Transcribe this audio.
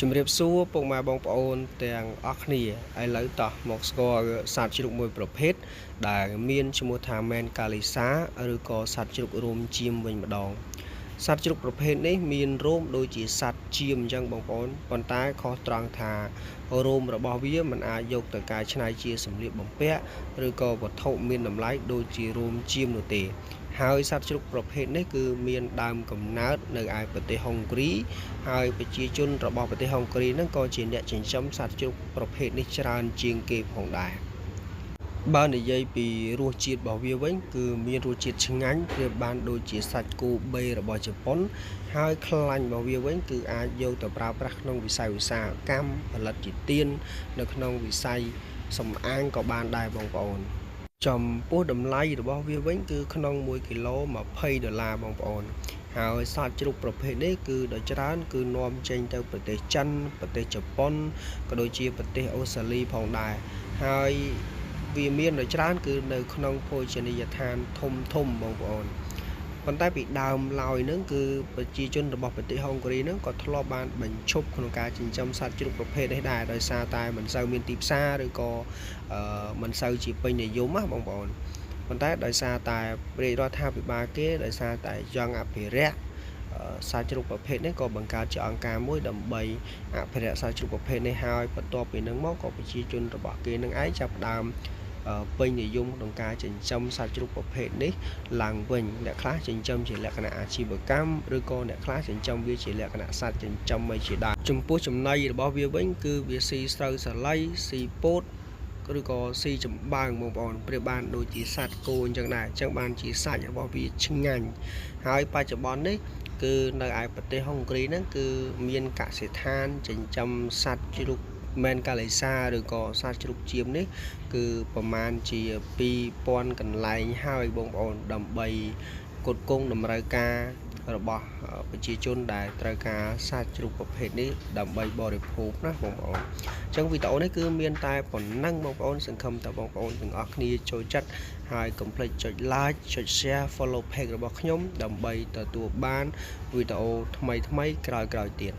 ជំរាបសួរពុកម៉ែបងប្អូនទាំងអស់គ្នាឥឡូវតោះមកស្គាល់សត្វជ្រូកមួយប្រភេទដែលមានឈ្មោះថាមែនកាលីសាឬក៏សត្វជ្រូករោមជៀមវិញម្ដងសត្វជ្រូកប្រភេទនេះមានរោមដូចជាសត្វជៀមអញ្ចឹងបងប្អូនប៉ុន្តែខុសត្រង់ថារោមរបស់វាមិនអាចយកទៅកែច្នៃជាសម្លៀកបំពាក់ឬក៏វត្ថុមានតម្លៃដូចជារោមជៀមនោះទេហើយសត្វជ្រូកប្រភេទនេះគឺមានដើមកំណើតនៅឯប្រទេសហុងគ្រីហើយប្រជាជនរបស់ប្រទេសហុងគ្រីហ្នឹងក៏ជាអ្នកចិញ្ចឹមសត្វជ្រូកប្រភេទនេះច្រើនជាងគេផងដែរបើនិយាយពីរសជាតិរបស់វាវិញគឺមានរសជាតិឆ្ងាញ់ប្រៀបបានដូចជាសាច់គោបេរបស់ជប៉ុនហើយខ្លាញ់របស់វាវិញគឺអាចយកទៅប្រើប្រាស់ក្នុងវិស័យឧស្សាហកម្មផលិតជាទៀននៅក្នុងវិស័យសម្អាងក៏បានដែរបងប្អូនចំពោះតម្លៃរបស់វាវិញគឺក្នុង1គីឡូ$20បងប្អូនហើយសត្វជ្រូកប្រភេទនេះគឺដ៏ច្រើនគឺនាំចេញទៅប្រទេសចិនប្រទេសជប៉ុនក៏ដូចជាប្រទេសអូស្ត្រាលីផងដែរហើយវាមានដ៏ច្រើនគឺនៅក្នុងភោជនីយដ្ឋានធំបងប្អូនប៉ុន្តែពីដើមឡើយហ្នឹងគឺប្រជាជនរបស់ប្រទេសហុងគ្រីហ្នឹងក៏ធ្លាប់បានបញ្ឈប់ក្នុងការចិញ្ចឹមសត្វជ្រូកប្រភេទនេះដែរដោយសារតែមិនសូវមានទីផ្សារឬក៏មិនសូវជាពេញនិយមណាបងប្អូនប៉ុន្តែដោយសារតែរាជរដ្ឋាភិបាលគេដោយសារតែចង់អភិរក្សសត្វជ្រូកប្រភេទនេះក៏បង្កើតជាអង្គការមួយដើម្បីអភិរក្សសត្វជ្រូកប្រភេទនេះហើយបន្ទាប់ពីនឹងមកក៏ប្រជាជនរបស់គេនឹងឯងចាប់ផ្ដើមពេញនិយមក្នុងការចិញ្ចឹមសត្វជ្រូកប្រភេទនេះឡើងវិញអ្នកខ្លះចិញ្ចឹមជាលក្ខណៈអាជីវកម្មឬក៏អ្នកខ្លះចិញ្ចឹមវាជាលក្ខណៈសត្វចិញ្ចឹមមួយជាដើមចំពោះចំណីរបស់វាវិញគឺវាស៊ីស្រូវសាលីស៊ីពោតឬក៏ស៊ីចំបើងបងប្អូនប្រៀបបានដូចជាសត្វគោអញ្ចឹងដែរអញ្ចឹងបានជាសាច់របស់វាឆ្ងាញ់ហើយបច្ចុប្បន្ននេះគឺនៅឯប្រទេសហុងគ្រីហ្នឹងគឺមានកសិដ្ឋានចិញ្ចឹមសត្វជ្រូកមែនកាលីសាឬក៏សត្វជ្រូកជៀមនេះគឺប្រមាណជា2000កន្លែងហើយបងប្អូនដើម្បីផ្គត់ផ្គង់តម្រូវការរបស់ប្រជាជនដែលត្រូវការសត្វជ្រូកប្រភេទនេះដើម្បីបរិភោគណាបងប្អូនអញ្ចឹងវីដេអូនេះគឺមានតែប៉ុណ្ណឹងបងប្អូនសង្ឃឹមថាបងប្អូនទាំងអស់គ្នាចូលចិត្តហើយកុំភ្លេចចុច like ចុច share follow page របស់ខ្ញុំដើម្បីទទួលបានវីដេអូថ្មីៗក្រោយៗទៀត